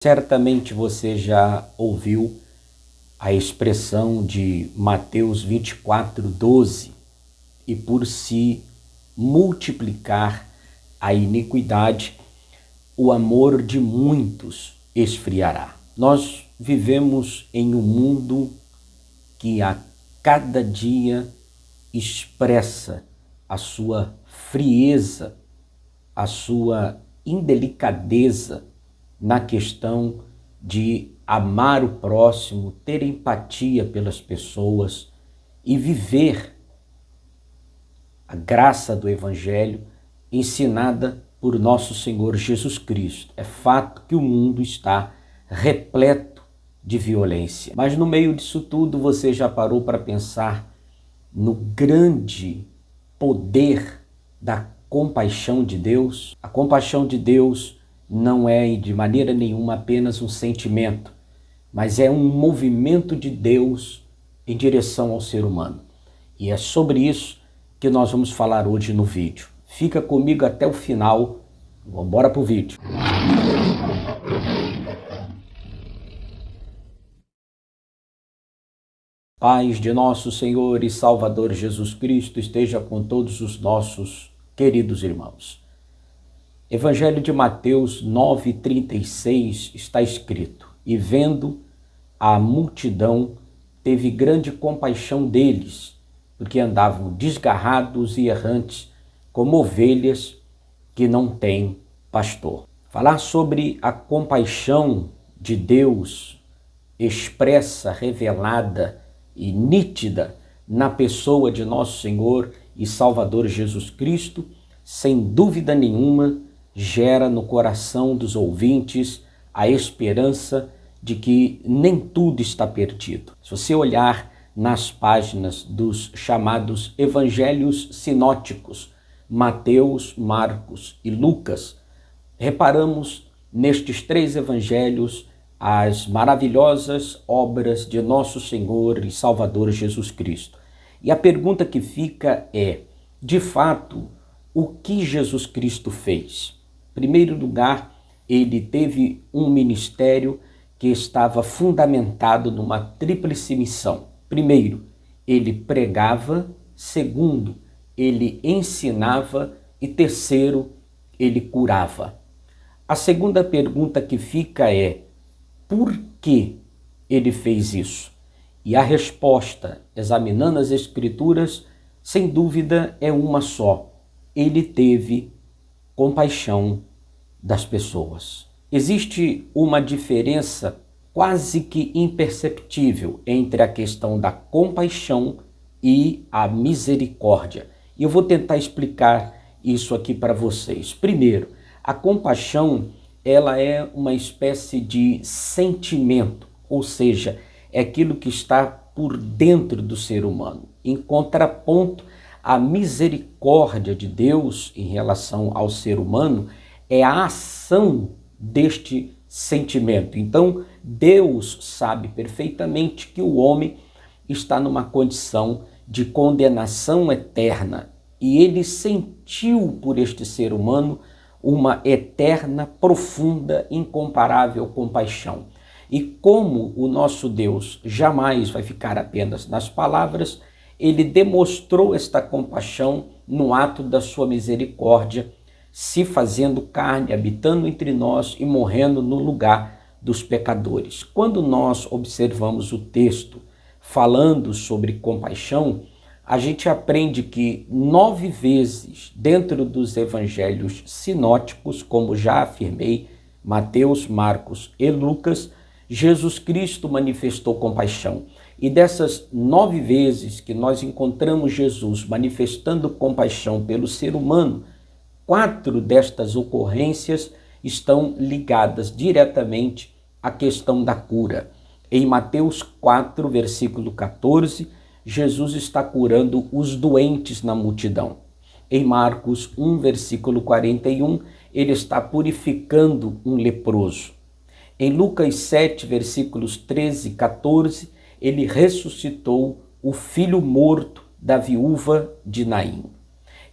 Certamente você já ouviu a expressão de Mateus 24:12, e por se multiplicar a iniquidade, o amor de muitos esfriará. Nós vivemos em um mundo que a cada dia expressa a sua frieza, a sua indelicadeza na questão de amar o próximo, ter empatia pelas pessoas e viver a graça do Evangelho ensinada por nosso Senhor Jesus Cristo. É fato que o mundo está repleto de violência. Mas no meio disso tudo, você já parou para pensar no grande poder da compaixão de Deus? A compaixão de Deus não é de maneira nenhuma apenas um sentimento, mas é um movimento de Deus em direção ao ser humano. E é sobre isso que nós vamos falar hoje no vídeo. Fica comigo até o final. Vamos embora pro vídeo. Paz de nosso Senhor e Salvador Jesus Cristo esteja com todos os nossos queridos irmãos. Evangelho de Mateus 9:36 está escrito: E vendo a multidão, teve grande compaixão deles, porque andavam desgarrados e errantes, como ovelhas que não têm pastor. Falar sobre a compaixão de Deus expressa, revelada e nítida na pessoa de nosso Senhor e Salvador Jesus Cristo, sem dúvida nenhuma, gera no coração dos ouvintes a esperança de que nem tudo está perdido. Se você olhar nas páginas dos chamados evangelhos sinóticos, Mateus, Marcos e Lucas, reparamos nestes três evangelhos as maravilhosas obras de nosso Senhor e Salvador Jesus Cristo. E a pergunta que fica é, de fato, o que Jesus Cristo fez? Em primeiro lugar, ele teve um ministério que estava fundamentado numa tríplice missão. Primeiro, ele pregava. Segundo, ele ensinava. E terceiro, ele curava. A segunda pergunta que fica é, por que ele fez isso? E a resposta, examinando as Escrituras, sem dúvida é uma só. Ele teve compaixão das pessoas. Existe uma diferença quase que imperceptível entre a questão da compaixão e a misericórdia. E eu vou tentar explicar isso aqui para vocês. Primeiro, a compaixão, ela é uma espécie de sentimento, ou seja, é aquilo que está por dentro do ser humano. Em contraponto, a misericórdia de Deus em relação ao ser humano é a ação deste sentimento. Então, Deus sabe perfeitamente que o homem está numa condição de condenação eterna e ele sentiu por este ser humano uma eterna, profunda, incomparável compaixão. E como o nosso Deus jamais vai ficar apenas nas palavras, ele demonstrou esta compaixão no ato da sua misericórdia, se fazendo carne, habitando entre nós e morrendo no lugar dos pecadores. Quando nós observamos o texto falando sobre compaixão, a gente aprende que 9 vezes dentro dos evangelhos sinóticos, como já afirmei, Mateus, Marcos e Lucas, Jesus Cristo manifestou compaixão. E dessas 9 vezes que nós encontramos Jesus manifestando compaixão pelo ser humano, 4 destas ocorrências estão ligadas diretamente à questão da cura. Em Mateus 4, versículo 14, Jesus está curando os doentes na multidão. Em Marcos 1, versículo 41, ele está purificando um leproso. Em Lucas 7, versículos 13 e 14, ele ressuscitou o filho morto da viúva de Naim.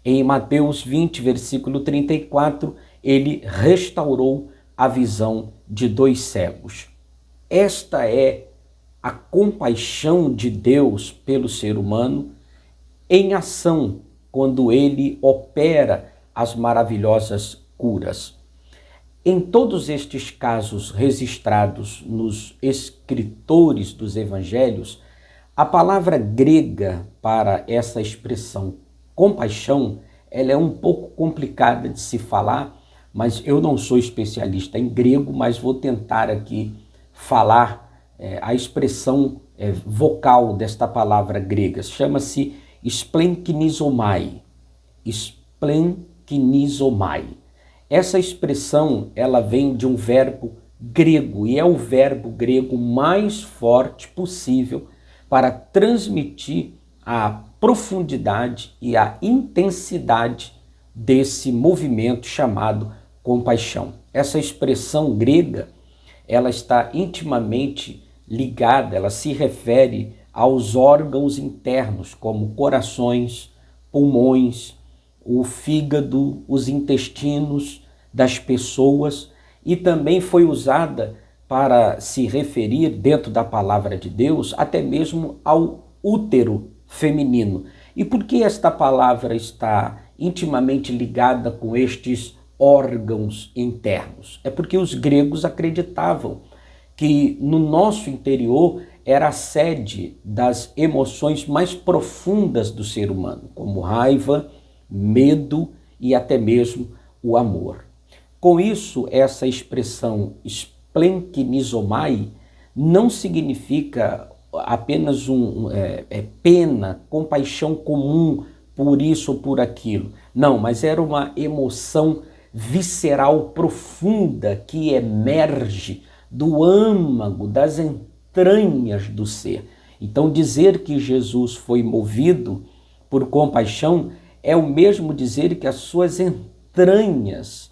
Em Mateus 20, versículo 34, ele restaurou a visão de dois cegos. Esta é a compaixão de Deus pelo ser humano em ação, quando ele opera as maravilhosas curas. Em todos estes casos registrados nos escritores dos evangelhos, a palavra grega para essa expressão compaixão, ela é um pouco complicada de se falar, mas eu não sou especialista em grego, mas vou tentar aqui falar a expressão vocal desta palavra grega. Chama-se splenkinizomai. Splenkinizomai. Essa expressão, ela vem de um verbo grego e é o verbo grego mais forte possível para transmitir a profundidade e a intensidade desse movimento chamado compaixão. Essa expressão grega, ela está intimamente ligada, ela se refere aos órgãos internos, como corações, pulmões, o fígado, os intestinos das pessoas, e também foi usada para se referir, dentro da palavra de Deus, até mesmo ao útero feminino. E por que esta palavra está intimamente ligada com estes órgãos internos? É porque os gregos acreditavam que no nosso interior era a sede das emoções mais profundas do ser humano, como raiva, medo e até mesmo o amor. Com isso, essa expressão splenkinizomai não significa apenas pena, compaixão comum por isso ou por aquilo. Não, mas era uma emoção visceral profunda que emerge do âmago, das entranhas do ser. Então, dizer que Jesus foi movido por compaixão é o mesmo dizer que as suas entranhas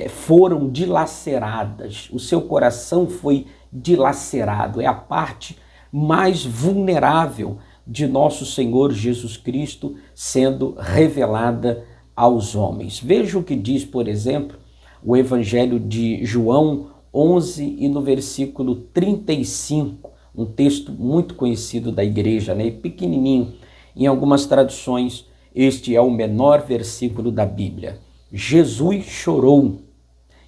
foram dilaceradas, o seu coração foi dilacerado, é a parte mais vulnerável de nosso Senhor Jesus Cristo sendo revelada aos homens. Veja o que diz, por exemplo, o Evangelho de João 11 e no versículo 35, um texto muito conhecido da igreja, pequenininho. Em algumas traduções, este é o menor versículo da Bíblia. Jesus chorou.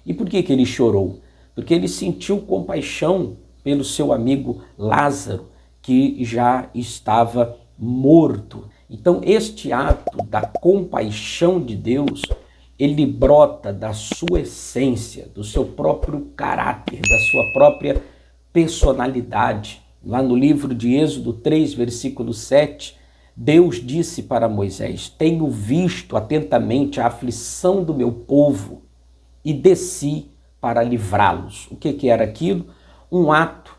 E por que ele chorou? Porque ele sentiu compaixão pelo seu amigo Lázaro, que já estava morto. Então, este ato da compaixão de Deus, ele brota da sua essência, do seu próprio caráter, da sua própria personalidade. Lá no livro de Êxodo 3, versículo 7, Deus disse para Moisés: tenho visto atentamente a aflição do meu povo e desci para livrá-los. O que era aquilo? Um ato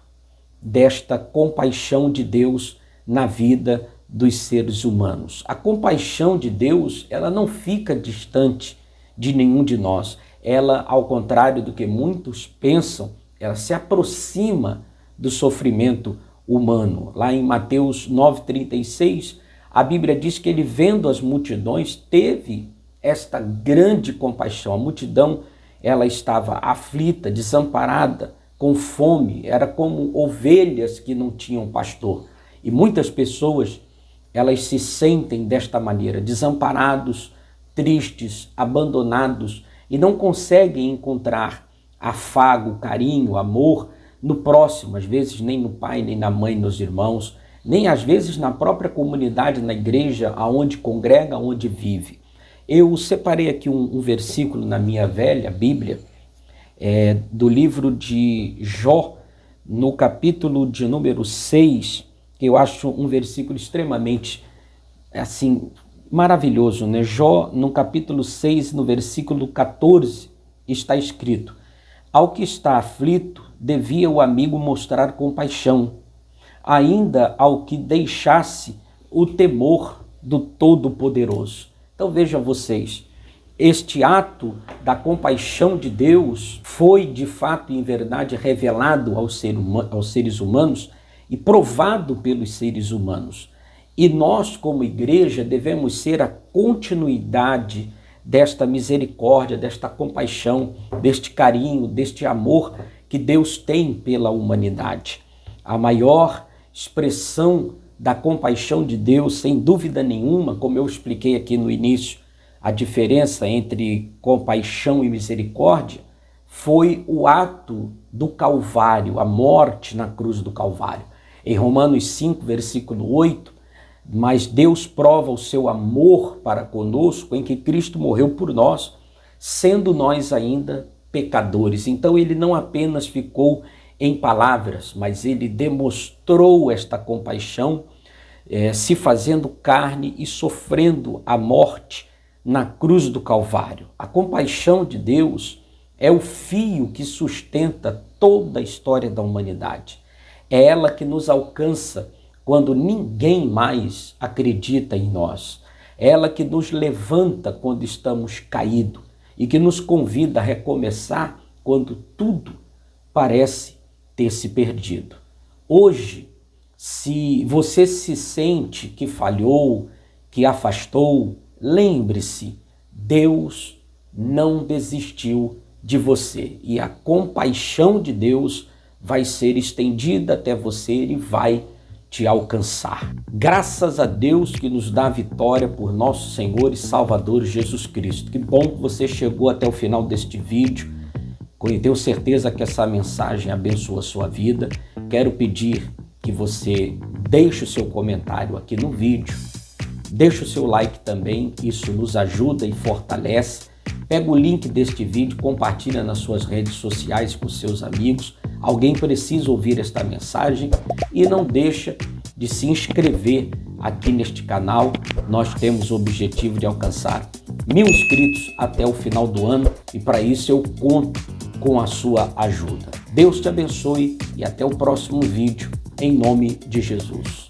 desta compaixão de Deus na vida dos seres humanos. A compaixão de Deus, ela não fica distante de nenhum de nós. Ela, ao contrário do que muitos pensam, ela se aproxima do sofrimento humano. Lá em Mateus 9,36, a Bíblia diz que ele, vendo as multidões, teve esta grande compaixão. A multidão, ela estava aflita, desamparada, com fome, era como ovelhas que não tinham pastor. E muitas pessoas, elas se sentem desta maneira, desamparados, tristes, abandonados, e não conseguem encontrar afago, carinho, amor no próximo, às vezes nem no pai, nem na mãe, nos irmãos, nem às vezes na própria comunidade, na igreja, aonde congrega, aonde vive. Eu separei aqui um versículo na minha velha Bíblia, do livro de Jó, no capítulo de número 6, que eu acho um versículo extremamente, maravilhoso, Jó, no capítulo 6, no versículo 14, está escrito: ao que está aflito, devia o amigo mostrar compaixão, ainda ao que deixasse o temor do Todo-Poderoso. Então vejam vocês, este ato da compaixão de Deus foi de fato e em verdade revelado aos seres humanos e provado pelos seres humanos. E nós, como igreja, devemos ser a continuidade desta misericórdia, desta compaixão, deste carinho, deste amor que Deus tem pela humanidade. A maior expressão da compaixão de Deus, sem dúvida nenhuma, como eu expliquei aqui no início, a diferença entre compaixão e misericórdia, foi o ato do Calvário, a morte na cruz do Calvário. Em Romanos 5, versículo 8, mas Deus prova o seu amor para conosco em que Cristo morreu por nós, sendo nós ainda pecadores. Então ele não apenas ficou em palavras, mas ele demonstrou esta compaixão, se fazendo carne e sofrendo a morte na cruz do Calvário. A compaixão de Deus é o fio que sustenta toda a história da humanidade. É ela que nos alcança quando ninguém mais acredita em nós. É ela que nos levanta quando estamos caídos e que nos convida a recomeçar quando tudo parece ter se perdido. Hoje, se você se sente que falhou, que afastou, lembre-se, Deus não desistiu de você e a compaixão de Deus vai ser estendida até você e vai te alcançar. Graças a Deus que nos dá a vitória por nosso Senhor e Salvador Jesus Cristo. Que bom que você chegou até o final deste vídeo. Eu tenho certeza que essa mensagem abençoa a sua vida. Quero pedir que você deixe o seu comentário aqui no vídeo. Deixe o seu like também, isso nos ajuda e fortalece. Pega o link deste vídeo, compartilha nas suas redes sociais com seus amigos. Alguém precisa ouvir esta mensagem e não deixa de se inscrever aqui neste canal. Nós temos o objetivo de alcançar 1000 inscritos até o final do ano e para isso eu conto com a sua ajuda. Deus te abençoe e até o próximo vídeo, em nome de Jesus.